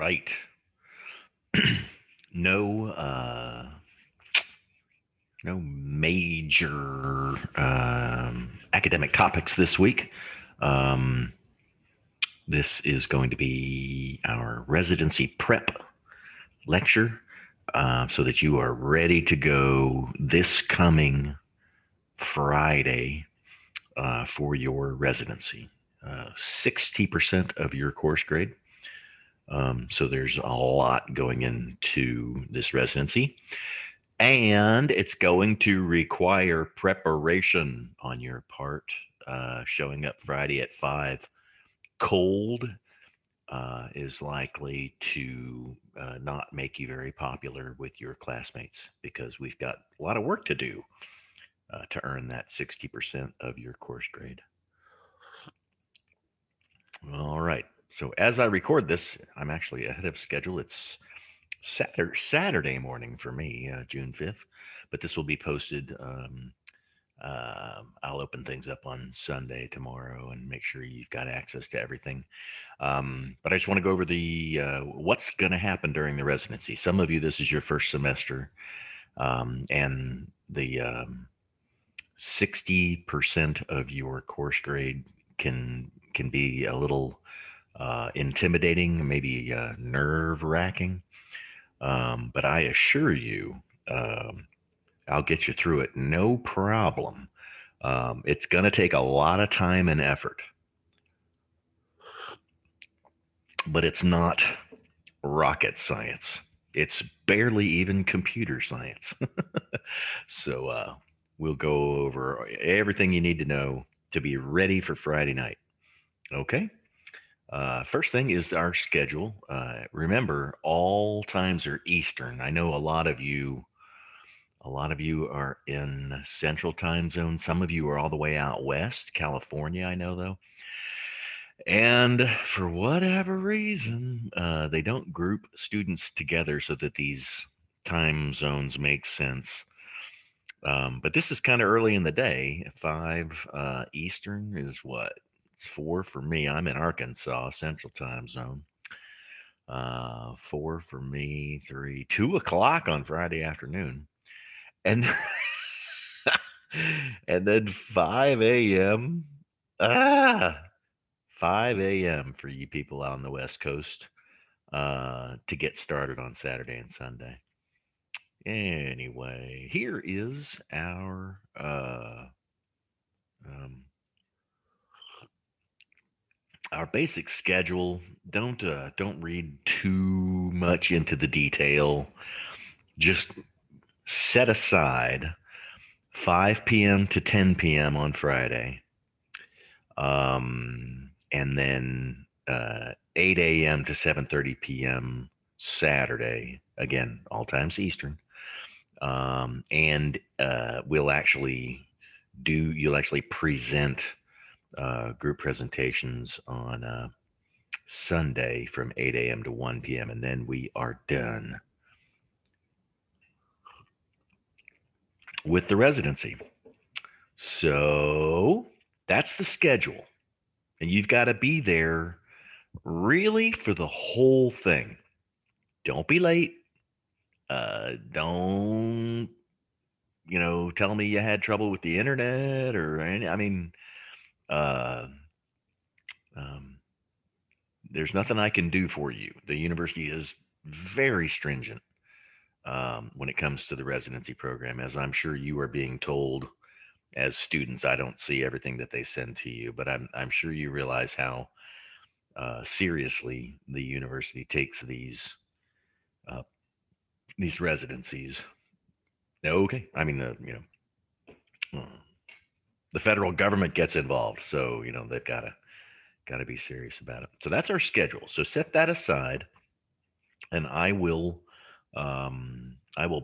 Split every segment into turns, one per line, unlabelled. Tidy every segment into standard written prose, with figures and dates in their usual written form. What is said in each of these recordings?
right. No, no major academic topics this week. Um, this is going to be our residency prep lecture, so that you are ready to go this coming Friday for your residency. 60% of your course grade. So there's a lot going into this residency. And it's going to require preparation on your part. Showing up Friday at 5 cold is likely to not make you very popular with your classmates because we've got a lot of work to do to earn that 60% of your course grade. All right. So as I record this, I'm actually ahead of schedule. It's Saturday morning for me, June 5th, but this will be posted. I'll open things up on Sunday tomorrow and make sure you've got access to everything. But I just want to go over the what's going to happen during the residency. Some of you, this is your first semester, and the 60% of your course grade can be a little intimidating, maybe nerve wracking. But I assure you, um, I'll get you through it, no problem. It's going to take a lot of time and effort, but it's not rocket science. It's barely even computer science. So we'll go over everything you need to know to be ready for Friday night. Okay. First thing is our schedule. Remember, all times are Eastern. I know a lot of you are in Central Time Zone. Some of you are all the way out west, California. I know though, and for whatever reason, they don't group students together so that these time zones make sense. But this is kind of early in the day. 5 Eastern is what? It's 4 for me. I'm in Arkansas, Central Time Zone. 4 for me, 3, 2 o'clock on Friday afternoon. And and then 5 a.m. Ah, 5 a.m. for you people out on the West Coast to get started on Saturday and Sunday. Anyway, here is um, our basic schedule. Don't read too much into the detail. Just set aside 5 p.m. to 10 p.m. on Friday, and then 8 a.m. to 7:30 p.m. Saturday. Again, all times Eastern. And you'll actually present group presentations on Sunday from 8 a.m. to 1 p.m. And then we are done with the residency. So that's the schedule. And you've got to be there really for the whole thing. Don't be late. Don't, tell me you had trouble with the internet or any, I mean, uh, um, there's nothing I can do for you. The university is very stringent when it comes to the residency program, as I'm sure you are being told as students. I don't see everything that they send to you, but I'm sure you realize how seriously the university takes uh, these residencies. Okay, I mean uh, the federal government gets involved, so they've got to be serious about it. So that's our schedule. So set that aside, and I will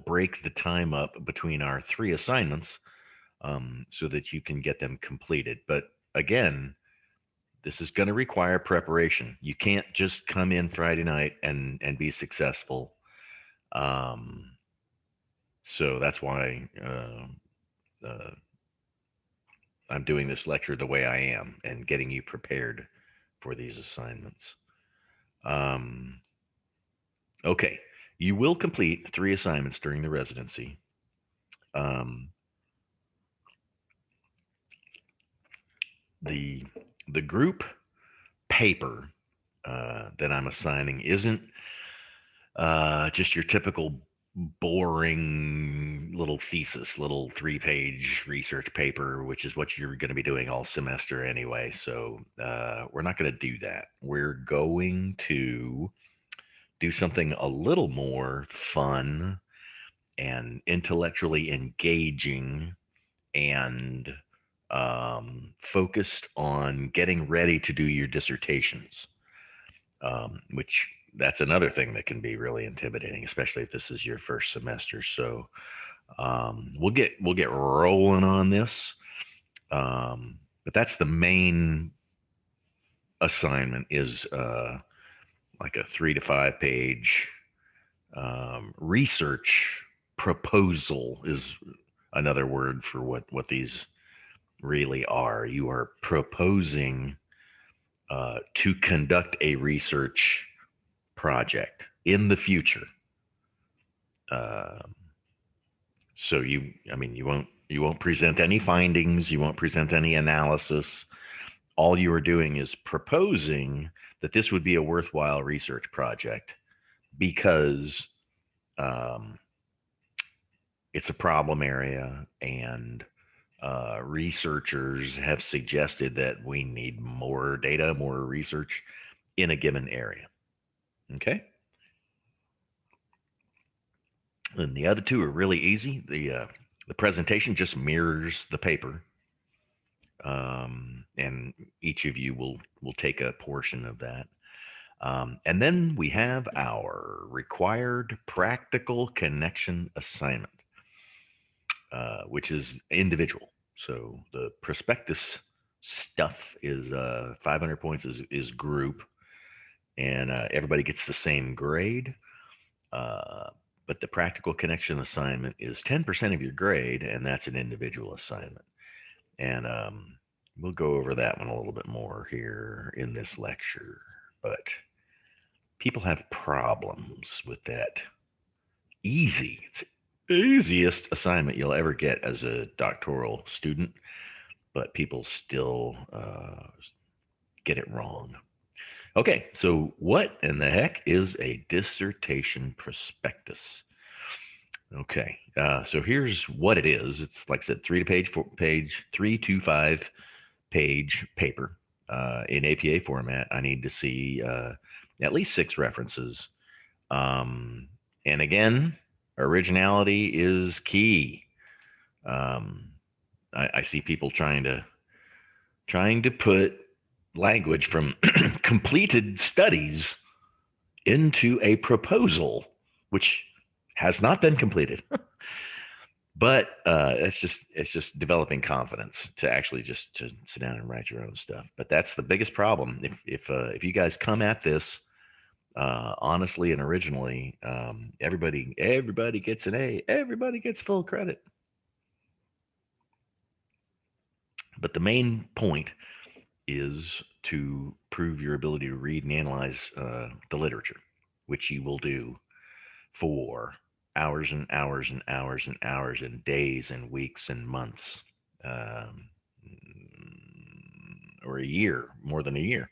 break the time up between our 3 assignments, so that you can get them completed. But again, this is going to require preparation. You can't just come in Friday night and be successful. Um, so that's why uh, I'm doing this lecture the way I am and getting you prepared for these assignments. Um, Okay, you will complete 3 assignments during the residency. Um, the the group paper that I'm assigning isn't just your typical boring little thesis, little 3-page research paper, which is what you're going to be doing all semester anyway. So we're not going to do that. We're going to do something a little more fun and intellectually engaging and focused on getting ready to do your dissertations, which that's another thing that can be really intimidating, especially if this is your first semester. So we'll get rolling on this, but that's the main assignment is like a 3 to 5 page research proposal is another word for what these really are. You are proposing to conduct a research project in the future. Uh, so you won't present any findings, you won't present any analysis. All you are doing is proposing that this would be a worthwhile research project because um, it's a problem area and researchers have suggested that we need more data, more research in a given area. Okay. And the other two are really easy. The presentation just mirrors the paper, and each of you will take a portion of that. And then we have our required practical connection assignment, which is individual. So the prospectus stuff is 500 points is group, and everybody gets the same grade. Uh, but the practical connection assignment is 10% of your grade, and that's an individual assignment. And we'll go over that one a little bit more here in this lecture. But people have problems with that. It's the easiest assignment you'll ever get as a doctoral student, but people still get it wrong. Okay, so what in the heck is a dissertation prospectus? Okay, so here's what it is. It's like I said, 3 to 5 page paper in APA format. I need to see at least 6 references. Um, and again, originality is key. Um, I see people trying to put language from completed studies into a proposal, which has not been completed. But it's just developing confidence to actually just to sit down and write your own stuff. But that's the biggest problem. If you guys come at this honestly and originally, everybody gets an A, everybody gets full credit. But the main point is to prove your ability to read and analyze the literature, which you will do for hours and hours and hours and hours and days and weeks and months, um, or a year, more than a year.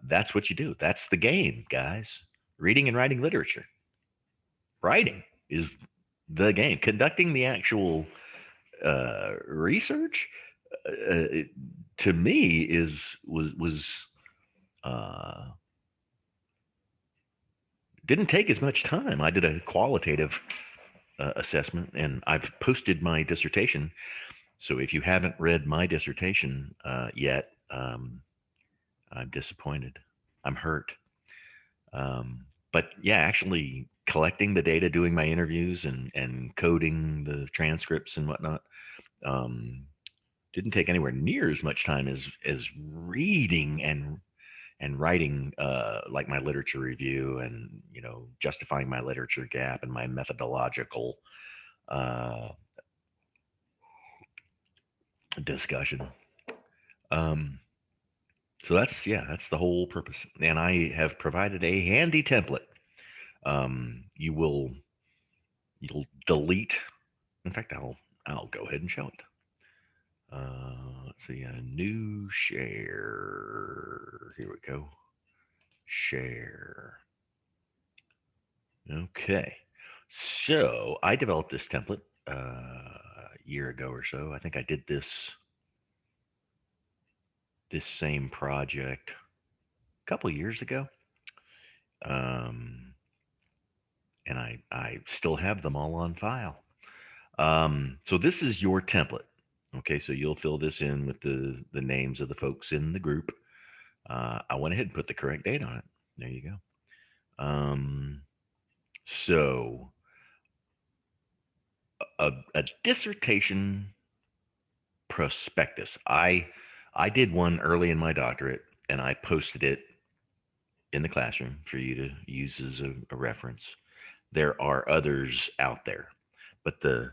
That's what you do. That's the game, guys. Reading and writing literature. Writing is the game. Conducting the actual research, it, to me, was uh, didn't take as much time. I did a qualitative assessment, and I've posted my dissertation. So if you haven't read my dissertation yet, I'm disappointed. I'm hurt. But yeah, actually collecting the data, doing my interviews, and coding the transcripts and whatnot, um, didn't take anywhere near as much time as reading and writing like my literature review and justifying my literature gap and my methodological uh, discussion. Um, so that's the whole purpose. And I have provided a handy template You'll delete. In fact, I'll go ahead and show it. Let's see, a new share. Here we go. Share. Okay. So I developed this template a year ago or so. I think I did this same project a couple of years ago. Um, and I still have them all on file. So this is your template. Okay, so you'll fill this in with the names of the folks in the group. I went ahead and put the correct date on it. There you go. So a dissertation prospectus. I did one early in my doctorate, and I posted it in the classroom for you to use as a reference. There are others out there, but the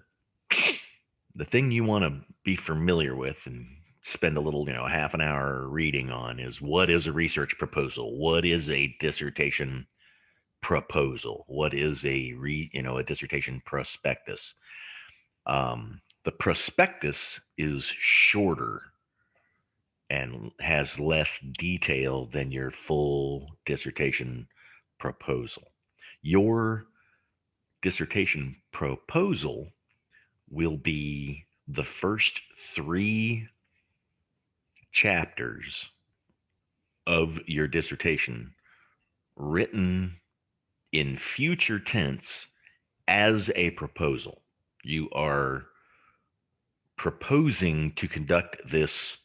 thing you want to be familiar with and spend a little, half an hour reading on is what is a research proposal? What is a dissertation proposal? What is a dissertation prospectus? The prospectus is shorter and has less detail than your full dissertation proposal. Your dissertation proposal will be the first 3 chapters of your dissertation written in future tense as a proposal. You are proposing to conduct this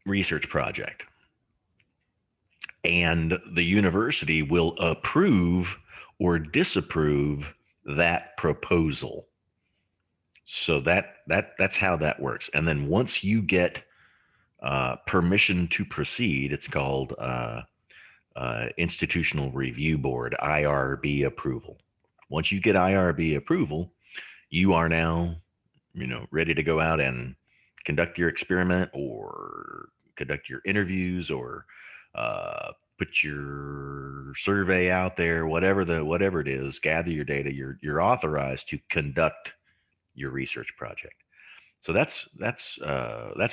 research project, and the university will approve or disapprove that proposal. So that's how that works. And then once you get permission to proceed, it's called Institutional Review Board, IRB approval. Once you get IRB approval, you are now, ready to go out and conduct your experiment or conduct your interviews or put your survey out there, whatever it is, gather your data. You're authorized to conduct your research project. So that's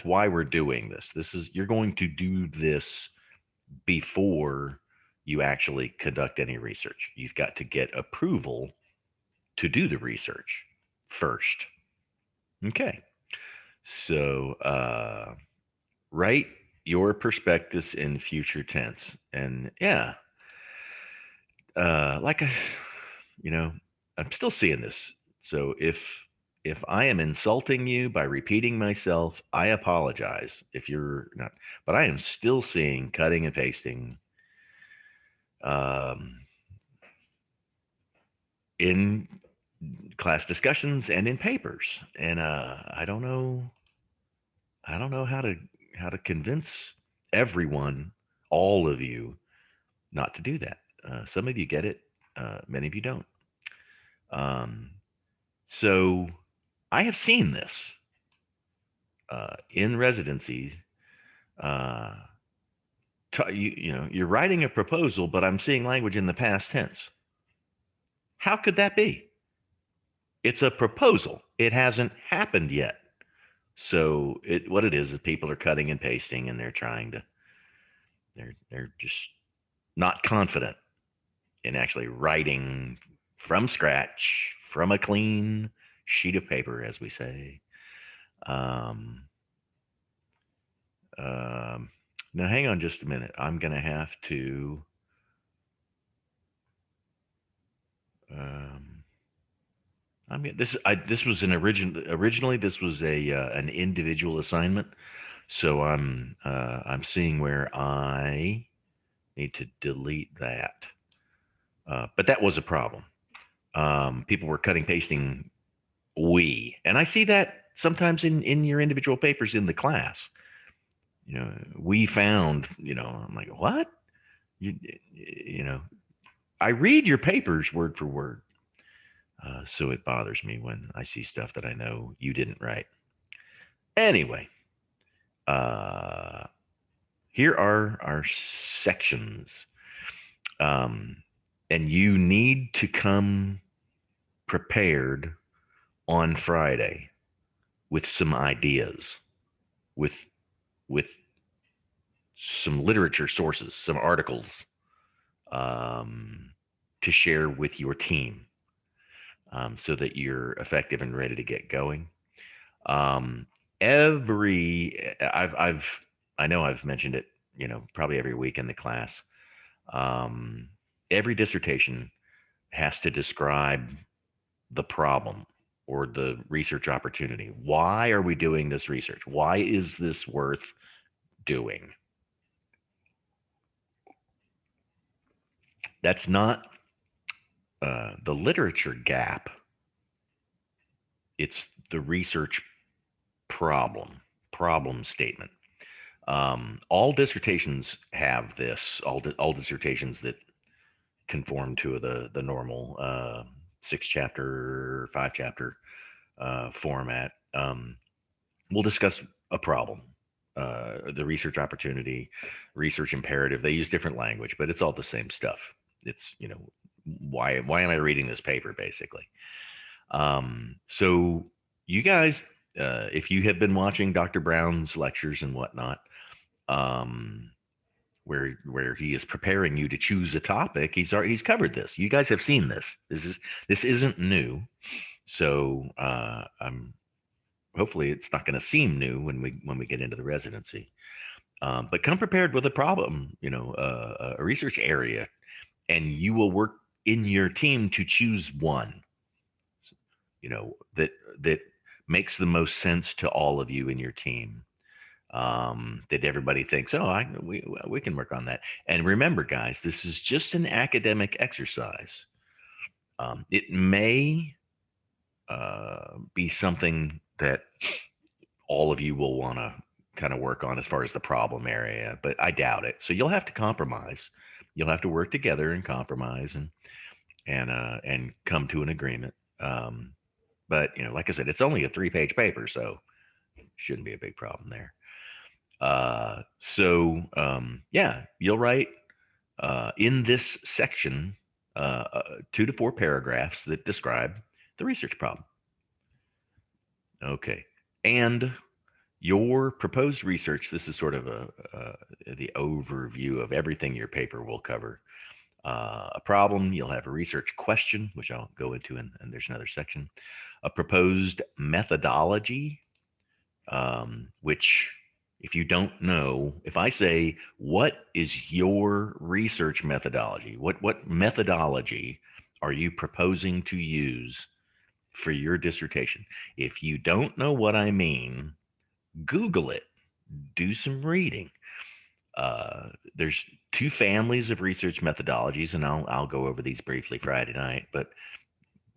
why we're doing this. You're going to do this before you actually conduct any research. You've got to get approval to do the research first. Okay. So write your prospectus in future tense. And yeah, like I'm still seeing this. So if I am insulting you by repeating myself, I apologize if you're not, but I am still seeing cutting and pasting um, in class discussions and in papers. And I don't know how to convince everyone, all of you, not to do that. Some of you get it, many of you don't. Um, so I have seen this in residencies. Uh, you're writing a proposal, but I'm seeing language in the past tense. How could that be? It's a proposal. It hasn't happened yet. So what it is people are cutting and pasting, and they're just not confident in actually writing from scratch, from a clean sheet of paper, as we say. Um, um, Now, hang on just a minute. I'm going to have to. Um, this was originally this was an individual assignment, so I'm seeing where I need to delete that. But that was a problem. People were cutting pasting and I see that sometimes in your individual papers in the class. We found, I'm like, what? You, you know, I read your papers word for word. So it bothers me when I see stuff that I know you didn't write. Anyway, uh, here are our sections. Um, And you need to come prepared on Friday with some ideas, with with some literature sources, some articles, um, to share with your team, so that you're effective and ready to get going. Um, I've I know I've mentioned it, probably every week in the class. Um, every dissertation has to describe the problem or the research opportunity. Why are we doing this research? Why is this worth doing? That's not the literature gap, it's the research problem statement. All dissertations have this, all dissertations that conform to the normal 6 chapter, 5 chapter format. We'll discuss a problem, the research opportunity, research imperative. They use different language, but it's all the same stuff. It's, why am I reading this paper, basically? So you guys, if you have been watching Dr. Brown's lectures and whatnot, um, where he is preparing you to choose a topic, he's covered this. You guys have seen this. This isn't new. So I'm hopefully it's not going to seem new when we get into the residency. But come prepared with a problem, a research area, and you will work in your team to choose one, that makes the most sense to all of you in your team. That everybody thinks, oh, we can work on that. And remember, guys, this is just an academic exercise. It may be something that all of you will want to kind of work on as far as the problem area, but I doubt it. So you'll have to compromise. You'll have to work together and compromise and come to an agreement. But like I said, it's only a 3-page paper, so shouldn't be a big problem there. Yeah, you'll write in this section 2 to 4 paragraphs that describe the research problem. Okay, and your proposed research. This is sort of the overview of everything your paper will cover. A problem, you'll have a research question, which I'll go into, and there's another section. A proposed methodology, which, if you don't know, if I say, what is your research methodology? What methodology are you proposing to use for your dissertation? If you don't know what I mean, Google it, do some reading. There's 2 families of research methodologies, and I'll go over these briefly Friday night. But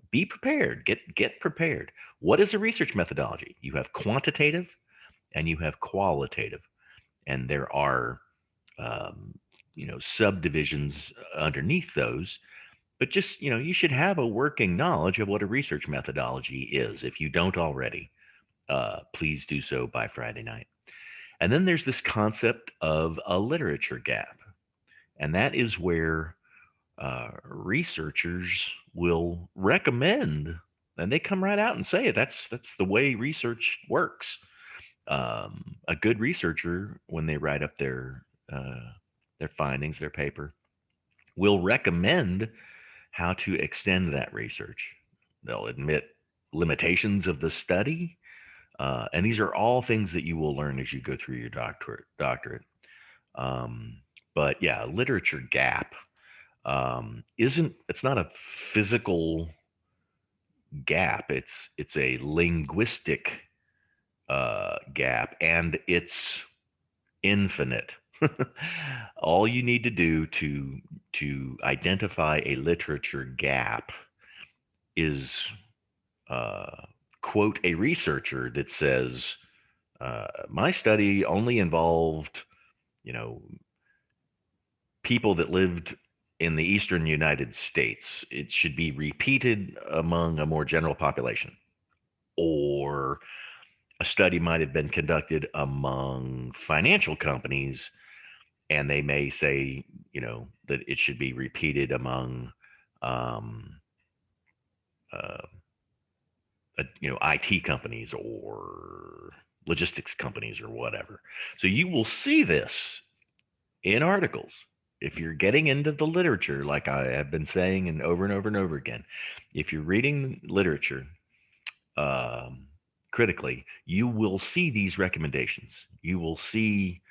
be prepared. Get prepared. What is a research methodology? You have quantitative and you have qualitative, and there are subdivisions underneath those. But just you should have a working knowledge of what a research methodology is. If you don't already, please do so by Friday night. And then there's this concept of a literature gap. And that is where researchers will recommend, and they come right out and say it. That's the way research works. A good researcher, when they write up their findings, their paper, will recommend how to extend that research. They'll admit limitations of the study, and these are all things that you will learn as you go through your doctorate. Um, but yeah, literature gap it's not a physical gap. It's a linguistic gap, and it's infinite. All you need to do to identify a literature gap is quote a researcher that says, my study only involved, you know, people that lived in the eastern United States. It should be repeated among a more general population. Or a study might have been conducted among financial companies, and they may say, that it should be repeated among um, uh, IT companies or logistics companies or whatever. So you will see this in articles. If you're getting into the literature, like I have been saying and over and over again, if you're reading literature um, critically, you will see these recommendations. You will see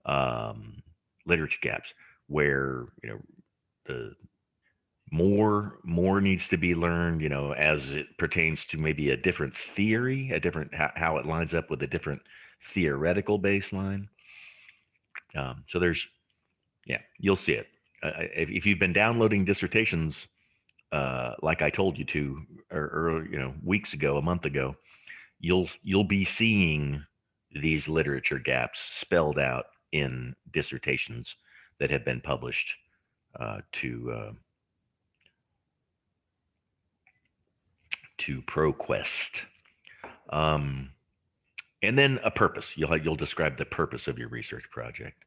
um, literature gaps where the more needs to be learned, as it pertains to maybe a different theory, a different how it lines up with a different theoretical baseline. So there's yeah, you'll see it. If you've been downloading dissertations, like I told you to, or weeks ago, a month ago, you'll be seeing these literature gaps spelled out in dissertations that have been published to ProQuest. Um, and then a purpose. You'll describe the purpose of your research project.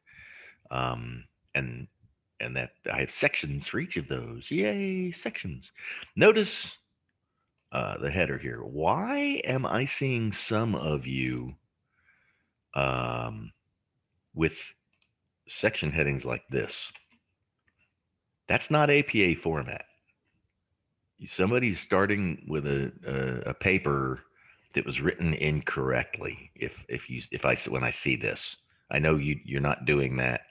Um, and and that I have sections for each of those. Yay, sections. Notice the header here. Why am I seeing some of you um, with section headings like this? That's not APA format. Somebody's starting with a paper that was written incorrectly. If I when I see this, I know you're not doing that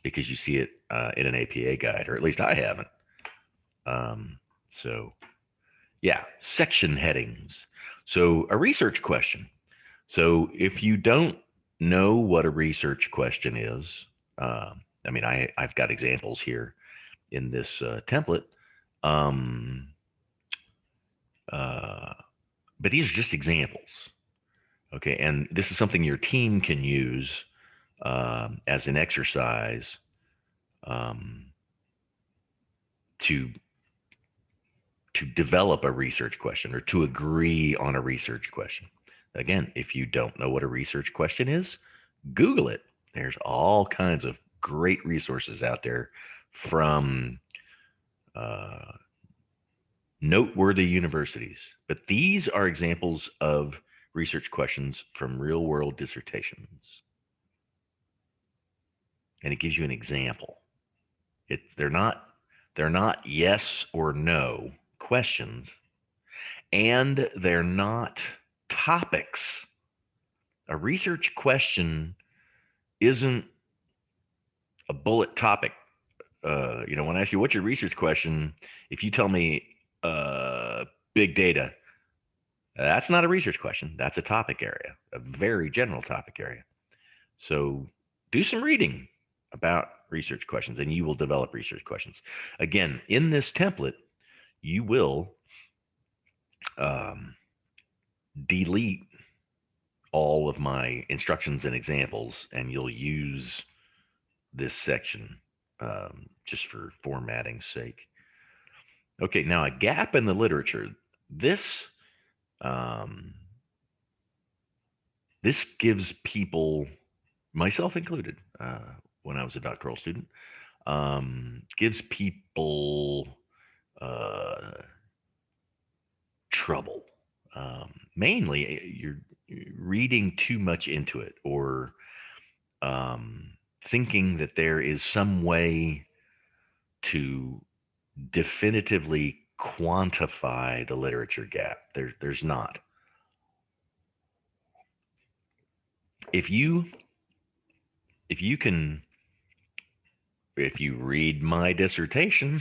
because you see it in an APA guide, or at least I haven't. Um, so yeah, section headings. So a research question. So if you don't know what a research question is, I mean, I've got examples here in this template. Um, uh, but these are just examples. Okay. And this is something your team can use as an exercise um, to develop a research question or to agree on a research question. Again, if you don't know what a research question is, Google it. There's all kinds of great resources out there from uh, noteworthy universities. But these are examples of research questions from real world dissertations. And it gives you an example. They're not yes or no questions, and they're not topics. A research question isn't a bullet topic. When I ask you what's your research question, if you tell me uh, big data, that's not a research question. That's a topic area, a very general topic area. So do some reading about research questions and you will develop research questions. Again, in this template, you will um, delete all of my instructions and examples and you'll use this section just for formatting's sake. Okay, now a gap in the literature. This um, this gives people, myself included, when I was a doctoral student, gives people uh, trouble. Mainly, you're reading too much into it, or um, thinking that there is some way to definitively quantify the literature gap. There's not. If you if you can if you read my dissertation,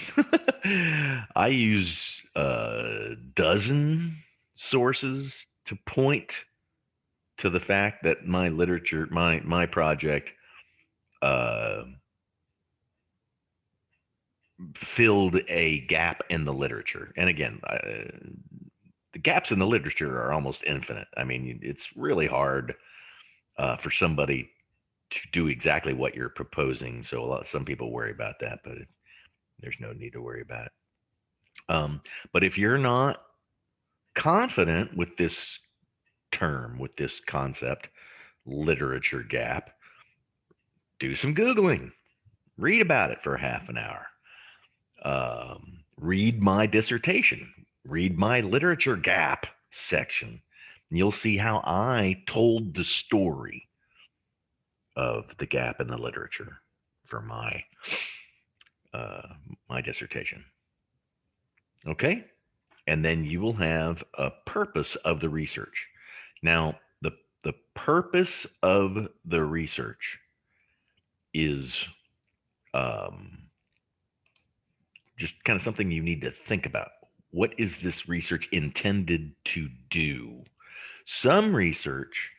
I use a dozen sources to point to the fact that my project, uh, filled a gap in the literature. And again, the gaps in the literature are almost infinite. I mean, it's really hard for somebody to do exactly what you're proposing. So some people worry about that, but there's no need to worry about it. But if you're not confident with this term, with this concept, literature gap, do some Googling, read about it for half an hour. read my dissertation, read my literature gap section, and you'll see how I told the story of the gap in the literature for uh, my dissertation. Okay, and then you will have a purpose of the research. Now, the purpose of the research is um, just kind of something you need to think about. What is this research intended to do? Some research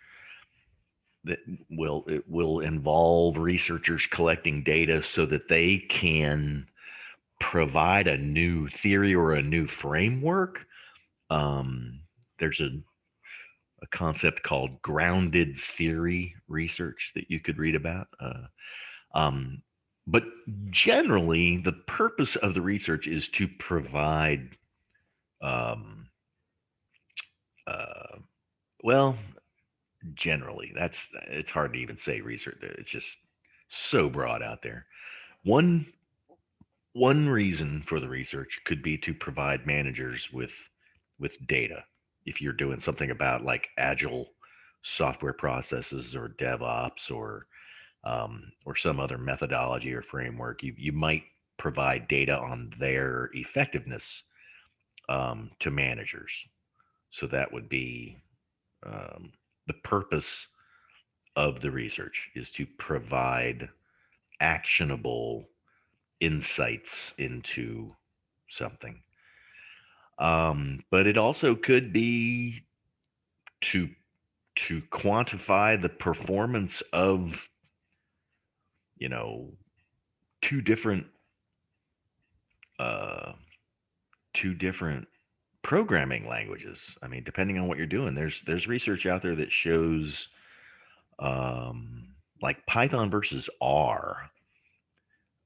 that will involve researchers collecting data so that they can provide a new theory or a new framework. There's a concept called grounded theory research that you could read about. Um, but generally, the purpose of the research is to provide, um, uh, well, generally, it's hard to even say research. It's just so broad out there. One one reason for the research could be to provide managers with data. If you're doing something about like agile software processes or DevOps or some other methodology or framework, you might provide data on their effectiveness to managers. So that would be um, the purpose of the research is to provide actionable insights into something. But it also could be to to quantify the performance of you know two different uh, two different programming languages. I mean, depending on what you're doing, there's research out there that shows like Python versus R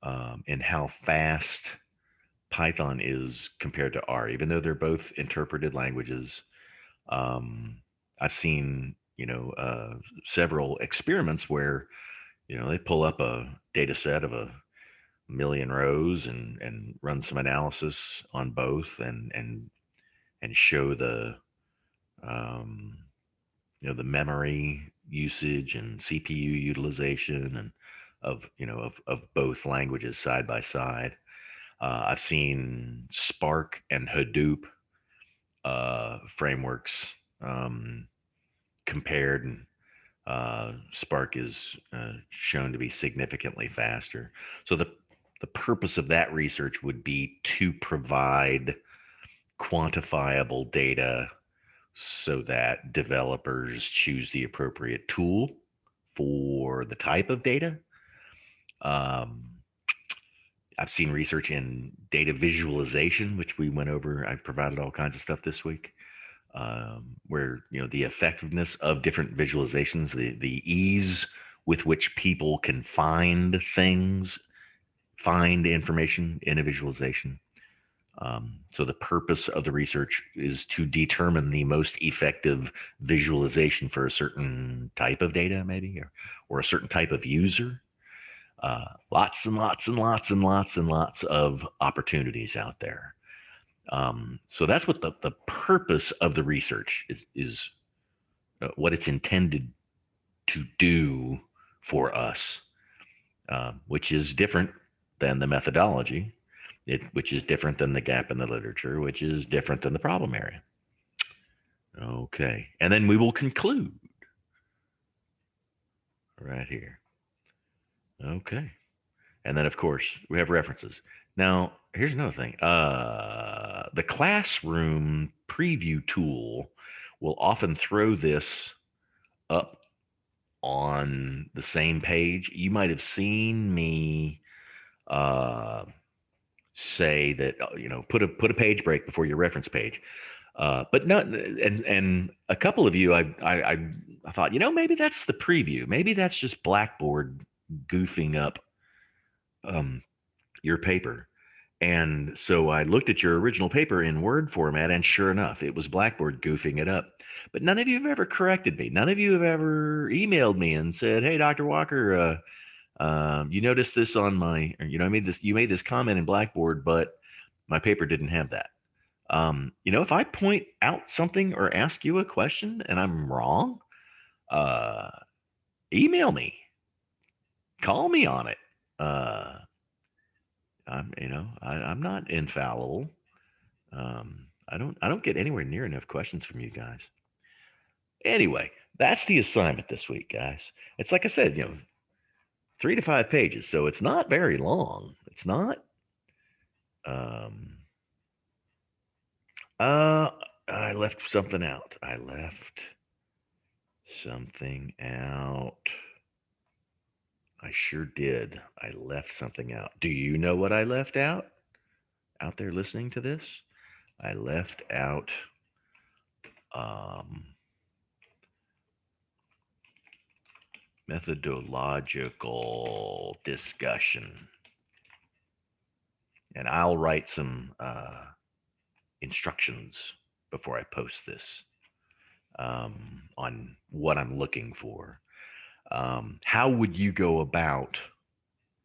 and how fast Python is compared to R, even though they're both interpreted languages. Um, I've seen, several experiments where, they pull up a data set of a million rows and run some analysis on both and show um, the memory usage and CPU utilization and of both languages side by side. I've seen Spark and Hadoop frameworks um, compared, and Spark is shown to be significantly faster. So the purpose of that research would be to provide quantifiable data so that developers choose the appropriate tool for the type of data. Um, I've seen research in data visualization, which we went over. I provided all kinds of stuff this week, where the effectiveness of different visualizations, the ease with which people can find things, find information in a visualization. So the purpose of the research is to determine the most effective visualization for a certain type of data, maybe, or a certain type of user. Lots and lots and lots and lots and lots of opportunities out there. So that's what the purpose of the research is what it's intended to do for us, which is different than the methodology, which is different than the gap in the literature, which is different than the problem area. Okay, and then we will conclude right here. Okay, and then of course we have references. Now here's another thing. The classroom preview tool will often throw this up on the same page. You might have seen me uh, say that put a page break before your reference page. But not and a couple of you I thought maybe that's the preview. Maybe that's just Blackboard goofing up um, your paper. And so I looked at your original paper in Word format, and sure enough, it was Blackboard goofing it up. But none of you have ever corrected me. None of you have ever emailed me and said, "Hey, Dr. Walker, you noticed this on my, or, I made this. You made this comment in Blackboard, but My paper didn't have that. If I point out something or ask you a question and I'm wrong, uh, email me, call me on it. Uh, I'm not infallible. I don't get anywhere near enough questions from you guys. Anyway, that's the assignment this week, guys. It's like I said, 3 to 5 pages, so it's not very long. It's not. Um, uh, I left something out. I left something out. I sure did. I left something out. Do you know what I left out there listening to this? I left out um, methodological discussion. And I'll write some instructions before I post this on what I'm looking for. How would you go about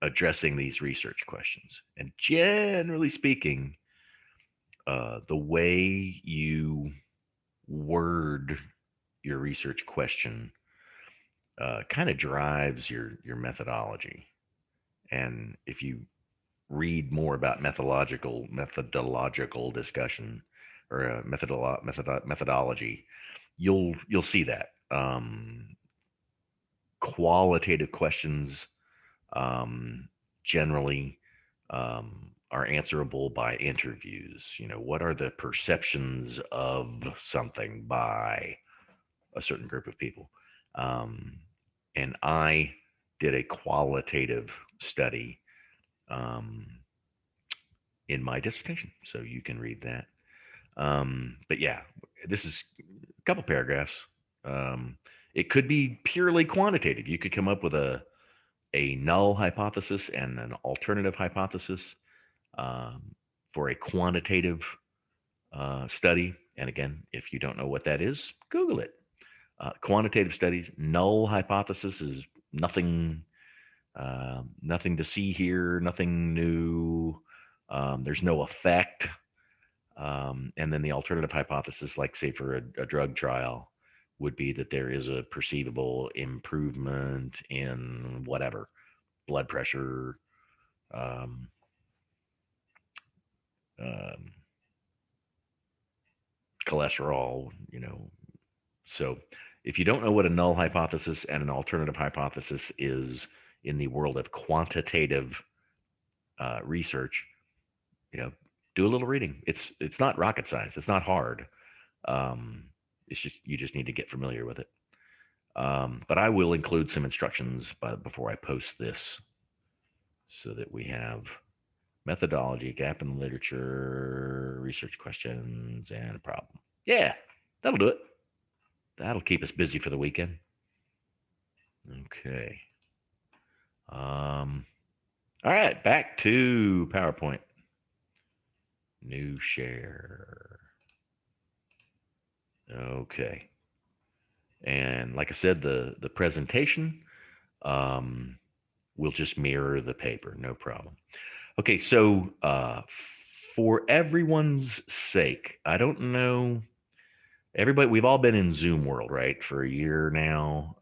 addressing these research questions? And generally speaking, the way you word your research question kind of drives your methodology. And if you read more about methodological discussion or methodology, you'll see that qualitative questions generally are answerable by interviews. What are the perceptions of something by a certain group of people? Um, and I did a qualitative study um, in my dissertation, so you can read that. But yeah, this is a couple paragraphs. Um, it could be purely quantitative. You could come up with a null hypothesis and an alternative hypothesis um, for a quantitative study. And again, if you don't know what that is, Google it. Quantitative studies, null hypothesis is nothing, nothing to see here, nothing new. There's no effect. And then the alternative hypothesis, like say for a drug trial, would be that there is a perceivable improvement in whatever blood pressure, um, um, cholesterol. So if you don't know what a null hypothesis and an alternative hypothesis is in the world of quantitative research, you know, do a little reading. It's not rocket science. It's not hard. Um, it's just you just need to get familiar with it. But I will include some instructions before I post this, so that we have methodology, gap in the literature, research questions, and a problem. Yeah, that'll do it. That'll keep us busy for the weekend. Okay. All right, back to PowerPoint. New share. Okay. And like I said, the presentation um, will just mirror the paper, no problem. Okay, so for everyone's sake, I don't know, everybody, we've all been in Zoom world, right, for a year now.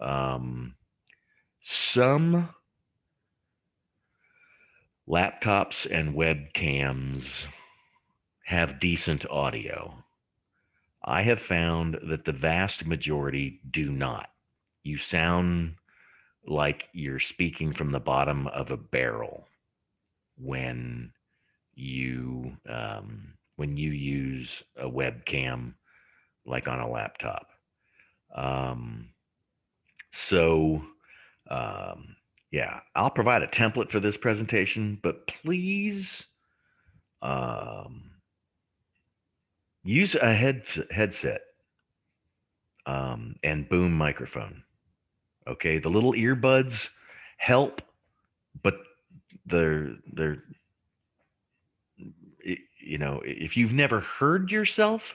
Some laptops and webcams have decent audio. I have found that the vast majority do not. You sound like you're speaking from the bottom of a barrel when you use a webcam like on a laptop. Um, so yeah, I'll provide a template for this presentation, but please um, use a headset and boom microphone. Okay, the little earbuds help, but they're if you've never heard yourself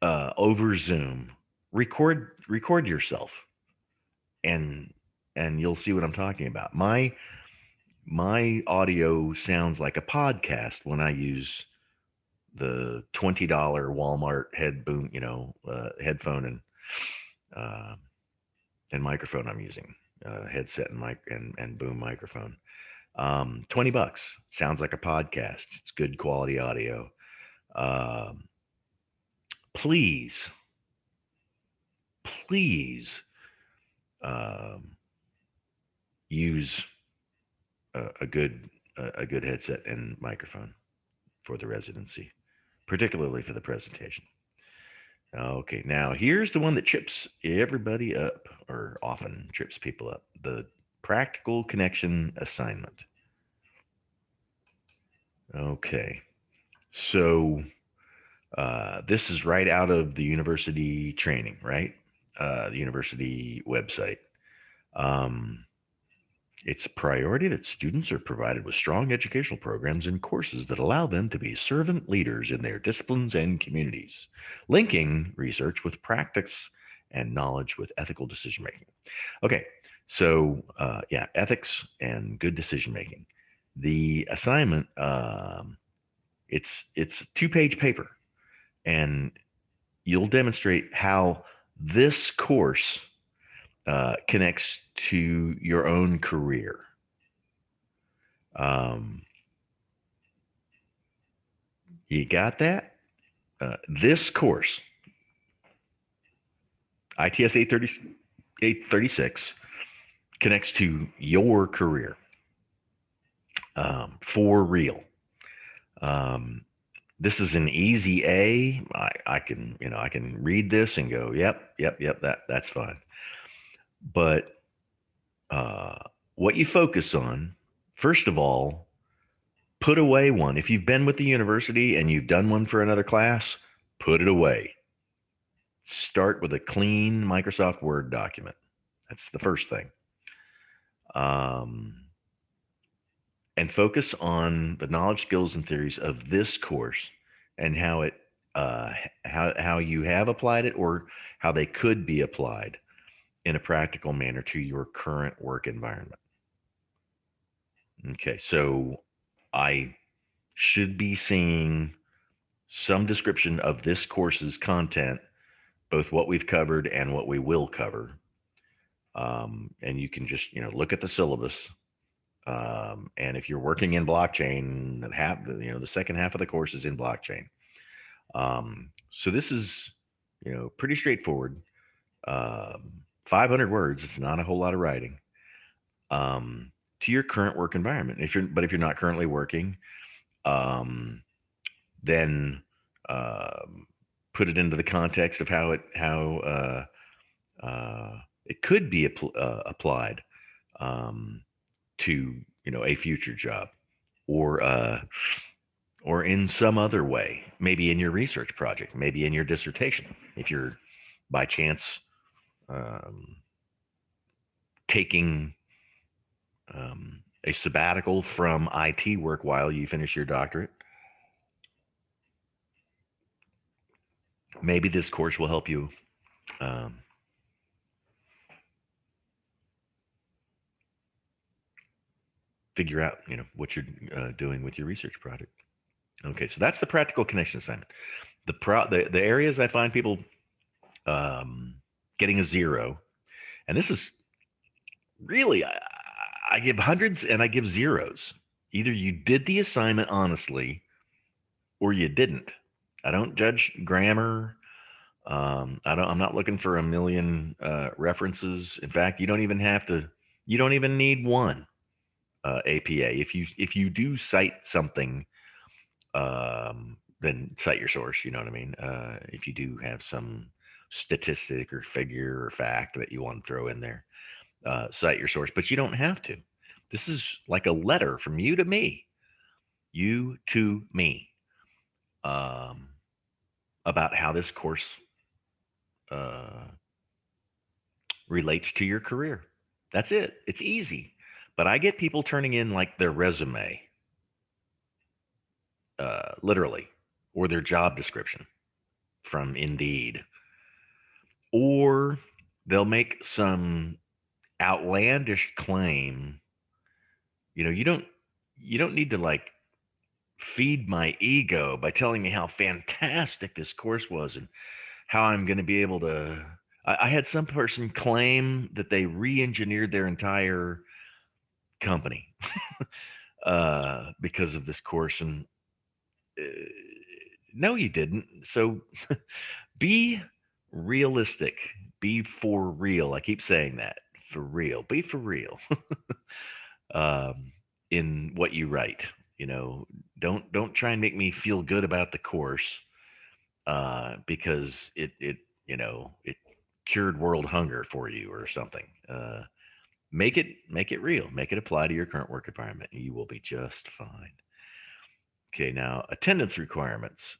over Zoom, record yourself, and you'll see what I'm talking about. my audio sounds like a podcast when I use the $20 Walmart headphone uh, and microphone I'm using, headset and mic and boom microphone. $20 sounds like a podcast. It's good quality audio. Um, please, please um, use a good headset and microphone for the residency, particularly for the presentation. Okay, now here's the one that trips everybody up, or often trips people up: the practical connection assignment. Okay, so this is right out of the university training, right? The university website. Um, It's a priority that students are provided with strong educational programs and courses that allow them to be servant leaders in their disciplines and communities, linking research with practice and knowledge with ethical decision making. Okay, so yeah, ethics and good decision making. The assignment, it's 2-page paper, and you'll demonstrate how this course connects to your own career. Um, You got that? This course, ITS 836, connects to your career for real. Um, this is an easy A. I can, I can read this and go, yep, that's fine. But uh, what you focus on, first of all, put away one. If you've been with the university and you've done one for another class, put it away. Start with a clean Microsoft Word document. That's the first thing. Um, and focus on the knowledge, skills, and theories of this course and how it how you have applied it or how they could be applied in a practical manner to your current work environment. Okay, so I should be seeing some description of this course's content, both what we've covered and what we will cover. And you can just look at the syllabus. And if you're working in blockchain, the second half of the course is in blockchain. So this is pretty straightforward. 500 words. It's not a whole lot of writing. Um, to your current work environment. If you're not currently working, um, then um, put it into the context of how it could be applied to a future job, or or in some other way, maybe in your research project, maybe in your dissertation, if you're by chance um, taking a sabbatical from IT work while you finish your doctorate. Maybe this course will help you um, figure out, what you're doing with your research project. Okay, so that's the practical connection assignment. The areas I find people um, getting a zero, and this is really I give hundreds and I give zeros. Either you did the assignment honestly or you didn't. I don't judge grammar. I'm not looking for a million references. In fact, you don't even have to. You don't even need one APA. If you do cite something, then cite your source. You know what I mean? If you do have some statistic or figure or fact that you want to throw in there, cite your source. But you don't have to. This is like a letter from you to me, um, about how this course uh, relates to your career. That's it. It's easy. But I get people turning in like their resume, literally, or their job description from Indeed, or they'll make some outlandish claim You don't need to like feed my ego by telling me how fantastic this course was and how I'm going to be able to. I had some person claim that they re-engineered their entire company because of this course, and uh, no, you didn't. So be realistic. Be for real. I keep saying that. For real. Be for real. um, in what you write. You know, don't try and make me feel good about the course because it cured world hunger for you or something. Make it real. Make it apply to your current work environment. And you will be just fine. Okay, now attendance requirements.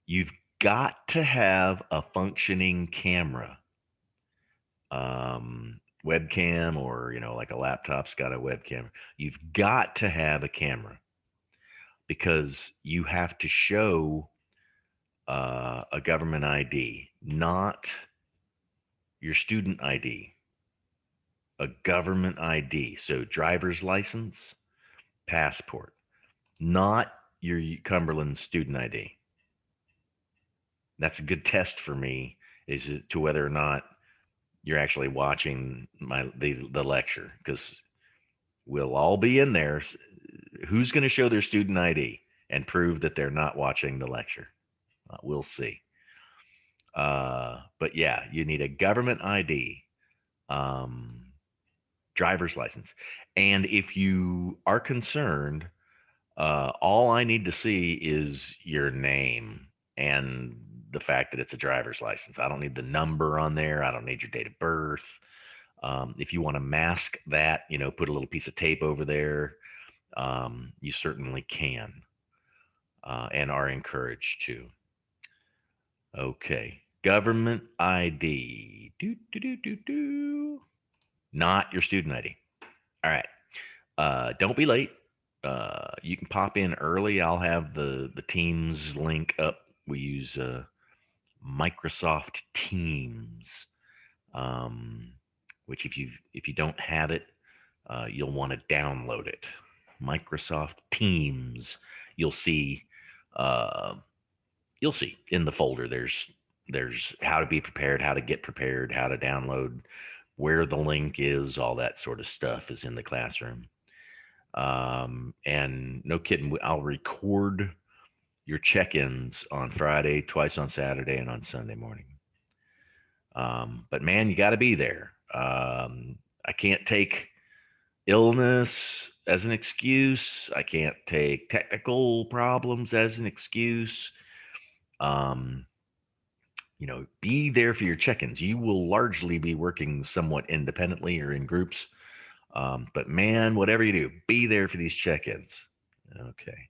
You've got to have a functioning camera, webcam, or like a laptop's got a webcam. You've got to have a camera because you have to show a government ID, not your student ID, a government ID. So driver's license, passport, not your Cumberland student ID. That's a good test for me is to whether or not you're actually watching the lecture because we'll all be in there. Who's going to show their student ID and prove that they're not watching the lecture? We'll see. But yeah, you need a government ID, um, driver's license, and if you are concerned, all I need to see is your name and the fact that it's a driver's license. I don't need the number on there. I don't need your date of birth. If you want to mask that, put a little piece of tape over there, you certainly can and are encouraged to. Okay. Government ID. Do, do, do, do, do. Not your student ID. All right. Don't be late. You can pop in early. I'll have the Teams link up. We use Microsoft Teams, um, which if you don't have it, you'll want to download it. Microsoft Teams. You'll see uh, you'll see in the folder. There's how to be prepared, how to get prepared, how to download, where the link is, all that sort of stuff is in the classroom. And no kidding, I'll record your check-ins on Friday, twice on Saturday, and on Sunday morning. But man, you got to be there. I can't take illness as an excuse. I can't take technical problems as an excuse. Um, be there for your check-ins. You will largely be working somewhat independently or in groups. But man, whatever you do, be there for these check-ins. Okay.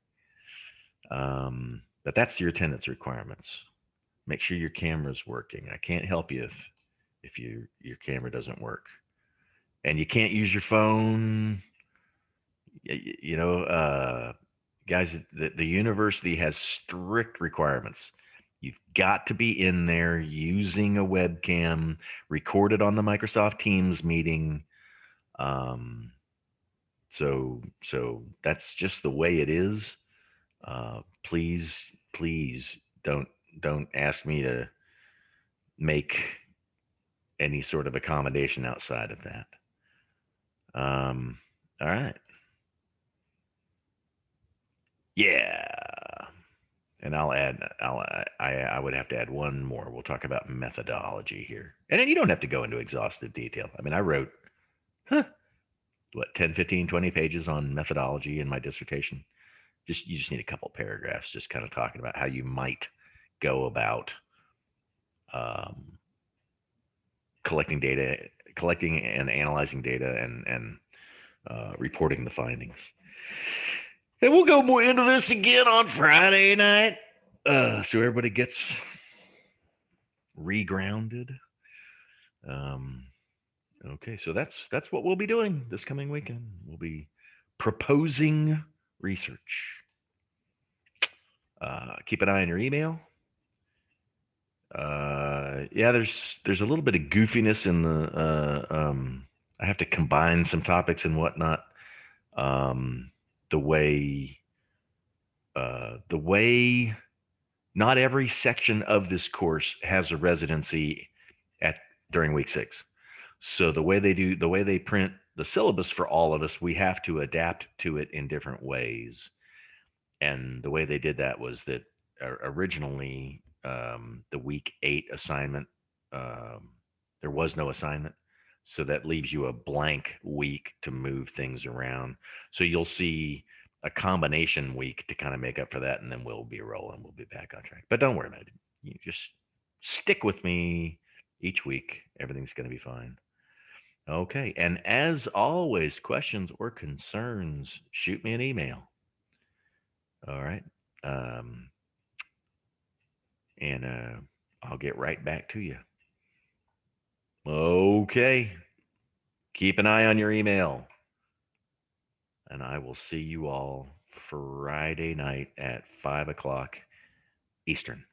But that's your attendance requirements. Make sure your camera's working. I can't help you if your camera doesn't work, and you can't use your phone. You know, guys, the university has strict requirements. You've got to be in there using a webcam, recorded on the Microsoft Teams meeting. Um, so that's just the way it is. Please don't ask me to make any sort of accommodation outside of that. All right. Yeah. And I would have to add one more. We'll talk about methodology here. And then you don't have to go into exhaustive detail. I mean, I wrote, what, 10, 15, 20 pages on methodology in my dissertation. You just need a couple paragraphs just kind of talking about how you might go about um, collecting and analyzing data and reporting the findings. And we'll go more into this again on Friday night, so everybody gets regrounded. Um, okay, so that's what we'll be doing this coming weekend. We'll be proposing research. Keep an eye on your email. Yeah, there's a little bit of goofiness in the. I have to combine some topics and whatnot. Um, the way the way not every section of this course has a residency at during week 6. So the way they print the syllabus for all of us, we have to adapt to it in different ways. And the way they did that was that originally the week 8 assignment, um, there was no assignment. So that leaves you a blank week to move things around. So you'll see a combination week to kind of make up for that, and then we'll be rolling. We'll be back on track. But don't worry about it. You just stick with me each week. Everything's going to be fine. Okay. And as always, questions or concerns, shoot me an email. All right. Um, and I'll get right back to you. Okay. Keep an eye on your email. And I will see you all Friday night at 5 o'clock Eastern.